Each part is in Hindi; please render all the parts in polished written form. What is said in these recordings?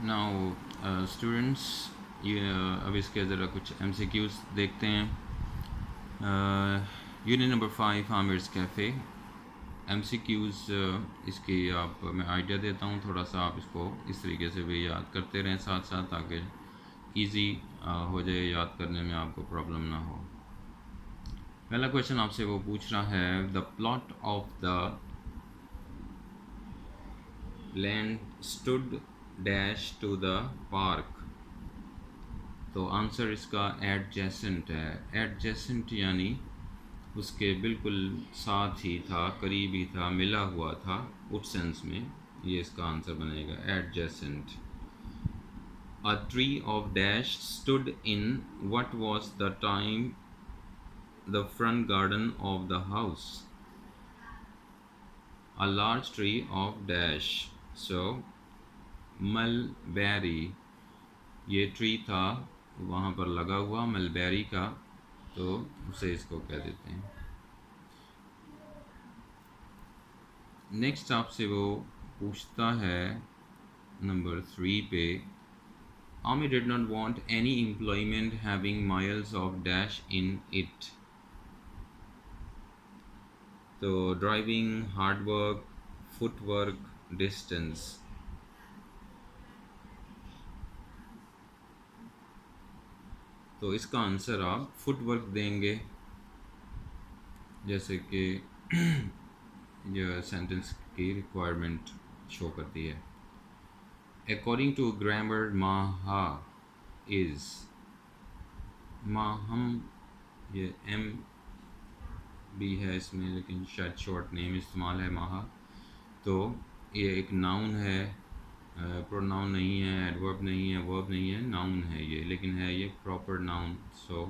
नाउ स्टूडेंट्स, ये अब इसके ज़रा कुछ MCQs देखते हैं। Unit number 5 Amir's cafe. MCQs इसकी आप मैं आइडिया देता हूँ, थोड़ा सा आप इसको इस तरीके से भी याद करते रहें साथ साथ, ताकि इजी हो जाए, याद करने में आपको प्रॉब्लम ना हो। पहला क्वेश्चन आपसे वो पूछ रहा है, the plot of the land stood dash to the park. तो आंसर इसका एडजेसेंट है। एडजेसेंट यानी उसके बिल्कुल साथ ही था, करीब ही था, मिला हुआ था, उस सेंस में ये इसका आंसर बनेगा adjacent. A tree of dash stood in what was the time the front garden of the house. A large tree of dash, so mulberry, ये ट्री था वहाँ पर लगा हुआ मलबेरी का, तो उसे इसको कह देते हैं। नेक्स्ट आपसे वो पूछता है नंबर 3 पे, Ami did not want any employment having miles of dash in it. तो driving, hard work, footwork, distance. तो इसका आंसर आप फुटवर्क देंगे, जैसे कि यह सेंटेंस की रिक्वायरमेंट शो करती है। According to grammar, Maha is, Maham, ये एम भी है इसमें, लेकिन शायद शॉर्ट नेम इस्तेमाल है माहा। तो ये एक नाउन है, प्रोनाउन नहीं है, एडवर्ब नहीं है, वर्ब नहीं है, नाउन है ये, लेकिन है ये प्रॉपर नाउन। सो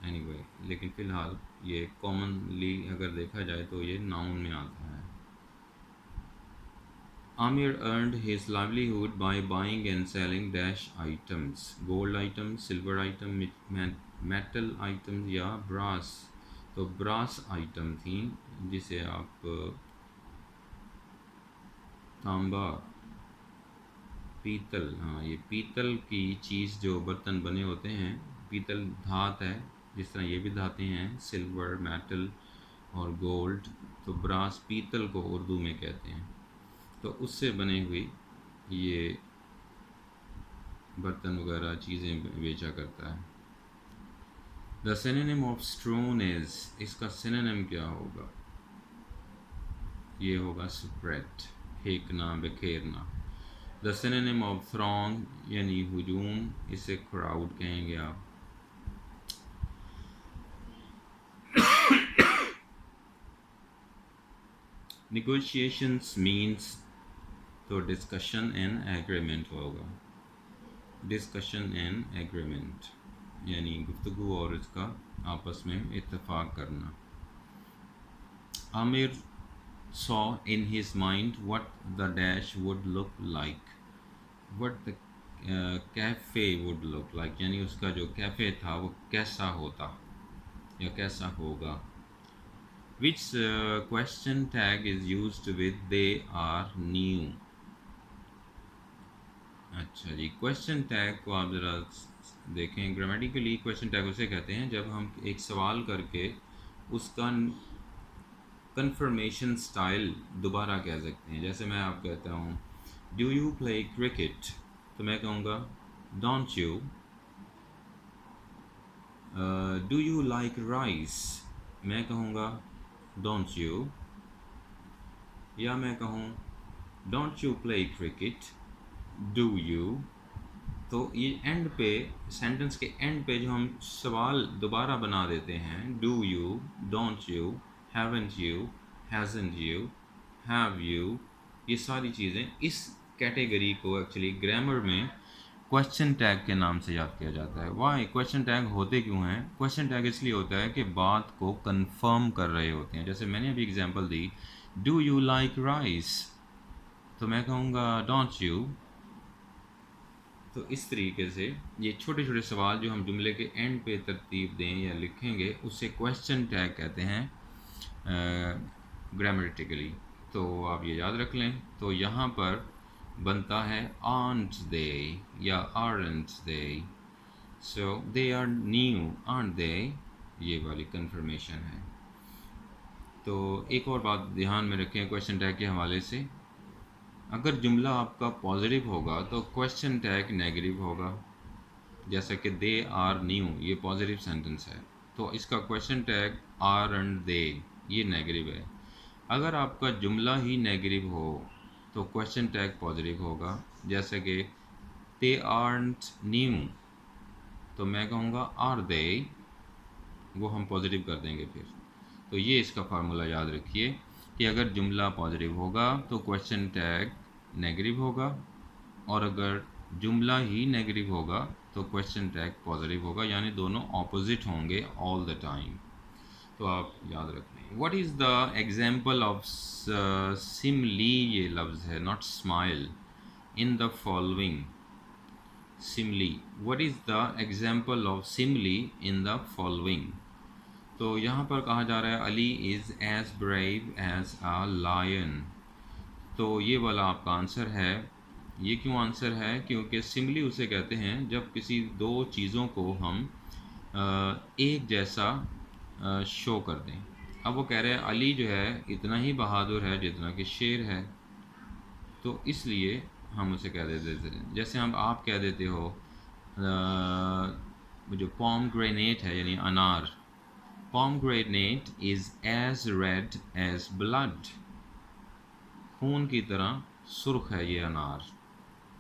एनीवे, लेकिन फ़िलहाल ये कॉमनली अगर देखा जाए तो ये नाउन में आता है। Amir earned his livelihood by buying and selling dash items, gold items, silver item, metal items या brass। तो ब्रास आइटम थी, जिसे आप तांबा, पीतल, हाँ ये पीतल की चीज़, जो बर्तन बने होते हैं, पीतल धात है, जिस तरह ये भी धातें हैं, सिल्वर, मेटल और गोल्ड। तो ब्रास पीतल को उर्दू में कहते हैं, तो उससे बनी हुई ये बर्तन वगैरह चीज़ें बेचा करता है। द सिनोनिम ऑफ स्ट्रोन इज, इसका सिनोनिम क्या होगा? ये होगा स्प्रेड, फेंकना, बिखेरना। द सिनोनिम ऑफ थ्रॉन्ग यानी हुजूम, इसे क्राउड कहेंगे आप। नेगोशिएशंस मीन्स, तो डिस्कशन एंड एग्रीमेंट होगा। डिस्कशन एंड एग्रीमेंट यानी गुफ्तगू और इसका आपस में इत्तेफाक करना। Aamir saw in his mind what the dash would look like, what the cafe would look like, यानी उसका जो कैफ़े था वो कैसा होता या कैसा होगा। Which question tag is used with they are new? अच्छा जी, क्वेश्चन टैग को आप ज़रा देखें। ग्रामेटिकली क्वेश्चन टैग उसे कहते हैं जब हम एक सवाल करके उसका कन्फर्मेशन स्टाइल दोबारा कह सकते हैं। जैसे मैं आप कहता हूँ, डू यू प्ले क्रिकेट, तो मैं कहूँगा don't you. Do you like rice, मैं कहूँगा डोंट यू। या मैं कहूँ don't you play cricket, do you. तो ये एंड पे, सेंटेंस के एंड पे जो हम सवाल दोबारा बना देते हैं, do you, don't you, haven't you, hasn't you, have you, ये सारी चीज़ें, इस कैटेगरी को एक्चुअली ग्रामर में क्वेश्चन टैग के नाम से याद किया जाता है। वाई क्वेश्चन टैग होते क्यों हैं? क्वेश्चन टैग इसलिए होता है कि बात को कंफर्म कर रहे होते हैं। जैसे मैंने अभी example the, do you like rice, तो मैं कहूँगा डोंट यू। तो इस तरीके से ये छोटे छोटे सवाल जो हम जुमले के एंड पे तरतीब दें या लिखेंगे, उससे क्वेश्चन टैग कहते हैं ग्रामेटिकली। तो आप ये याद रख लें। तो यहाँ पर बनता है aren't they या aren't they. So they are new aren't they, ये वाली कन्फर्मेशन है. तो एक और बात ध्यान में रखें क्वेश्चन टैग के हवाले से, अगर जुमला आपका पॉजिटिव होगा तो क्वेश्चन टैग नेगेटिव होगा. जैसे कि दे आर न्यू, ये पॉजिटिव सेंटेंस है, तो इसका question tag aren't they ये नेगेटिव है. अगर आपका जुमला ही नेगेटिव हो तो क्वेश्चन टैग पॉजिटिव होगा. जैसे कि दे आरंट न्यू, तो मैं कहूँगा आर दे, वो हम पॉजिटिव कर देंगे फिर. तो ये इसका फार्मूला याद रखिए कि अगर जुमला पॉजिटिव होगा तो क्वेश्चन टैग नेगेटिव होगा, और अगर जुमला ही नेगेटिव होगा तो क्वेश्चन टैग पॉजिटिव होगा, यानी दोनों ऑपोजिट होंगे ऑल द टाइम. तो आप याद रखें. What is the example of simile, ये लफ्ज़ है not smile, in the following. Simile, what is the example of simile in the following. तो यहाँ पर कहा जा रहा है Ali is as brave as a lion. तो ये वाला आपका आंसर है. ये क्यों आंसर है? क्योंकि सिमली उसे कहते हैं जब किसी दो चीज़ों को हम एक जैसा शो कर दें. अब वो कह रहे हैं अली जो है इतना ही बहादुर है जितना कि शेर है, तो इसलिए हम उसे कह देते हैं. जैसे हम आप कह देते हो जो पोमग्रेनेट है यानी अनार, pomegranate is as red as blood, खून की तरह सुर्ख है ये अनार.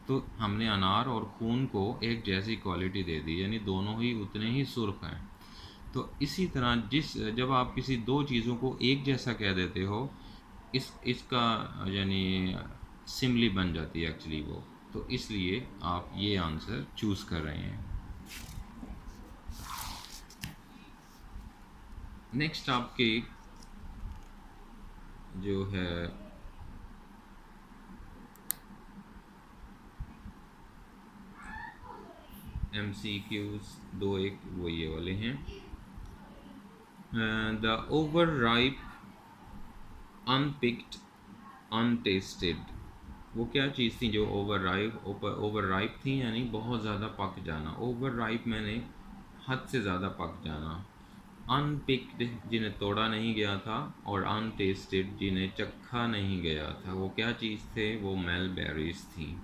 तो हमने अनार और खून को एक जैसी क्वालिटी दे दी, यानी दोनों ही उतने ही सुर्ख हैं. तो इसी तरह जब आप किसी दो चीज़ों को एक जैसा कह देते हो, इसका यानी सिमली बन जाती है एक्चुअली वो. तो इसलिए आप ये आंसर चूज़ कर रहे हैं. नेक्स्ट आपके जो है MCQs दो एक वो ये वाले हैं. द ओवर राइप अनपिक्ड अनटेस्टेड, वो क्या चीज़ थी जो ओवर राइप थी, यानी बहुत ज़्यादा पक जाना. ओवर राइप मैंने हद से ज़्यादा पक जाना. अनपिक्ड जिन्हें तोड़ा नहीं गया था, और अनटेस्टेड जिन्हें चखा नहीं गया था. वो क्या चीज़ थे? वो मेलबेरीज थी.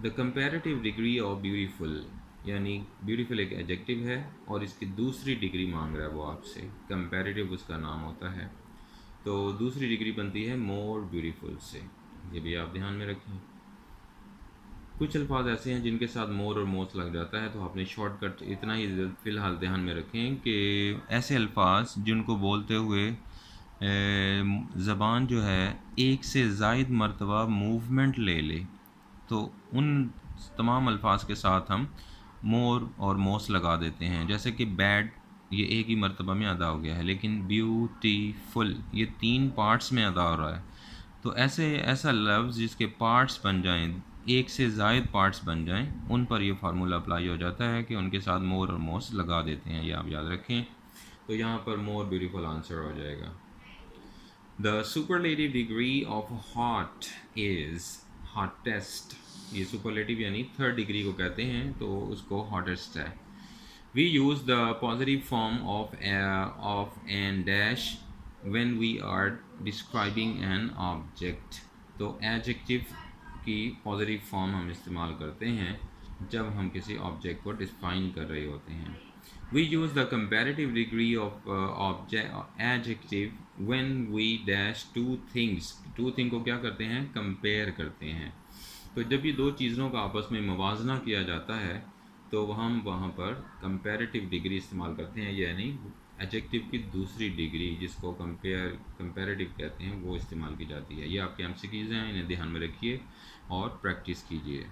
The comparative degree of beautiful, यानी ब्यूटीफुल एक एडजेक्टिव है और इसकी दूसरी डिग्री मांग रहा है वो आपसे. कंपैरेटिव उसका नाम होता है, तो दूसरी डिग्री बनती है मोर ब्यूटीफुल से. ये भी आप ध्यान में रखें. कुछ अल्फाज ऐसे हैं जिनके साथ मोर और मोस्ट लग जाता है, तो आपने शॉर्टकट इतना ही फ़िलहाल ध्यान में रखें कि ऐसे अल्फाज जिनको बोलते हुए ज़बान जो है एक से ज़ायद मरतबा मूवमेंट ले ले, तो उन तमाम अल्फाज के साथ हम मोर और मोस्ट लगा देते हैं. जैसे कि बैड, ये एक ही मरतबा में अदा हो गया है, लेकिन ब्यूटीफुल ये 3 पार्ट्स में अदा हो रहा है. तो ऐसा लफ्ज़ जिसके पार्ट्स बन जाएं, एक से ज़ायद पार्ट्स बन जाएं, उन पर यह फार्मूला अप्लाई हो जाता है कि उनके साथ मोर और मोस्ट लगा देते हैं. ये आप याद रखें. तो यहाँ पर मोर ब्यूटीफुल आंसर हो जाएगा. The superlative degree of hot is hottest. ये सुपरलेटिव यानी थर्ड डिग्री को कहते हैं, तो उसको हॉटेस्ट है. We use the positive form of an dash when we are describing an object. तो एडजेक्टिव की पॉजिटिव फॉर्म हम इस्तेमाल करते हैं जब हम किसी ऑब्जेक्ट को डिफाइन कर रहे होते हैं. We use the comparative degree of adjective when we dash two things. two thing को क्या करते हैं? कंपेयर करते हैं. तो जब ये दो चीज़ों का आपस में मुवाजना किया जाता है तो हम वहाँ पर कंपैरेटिव डिग्री इस्तेमाल करते हैं, यानी एडजेक्टिव की दूसरी डिग्री जिसको कंपैरेटिव कहते हैं वो इस्तेमाल की जाती है. ये आपके MCQs हैं, इन्हें ध्यान में रखिए और प्रैक्टिस कीजिए.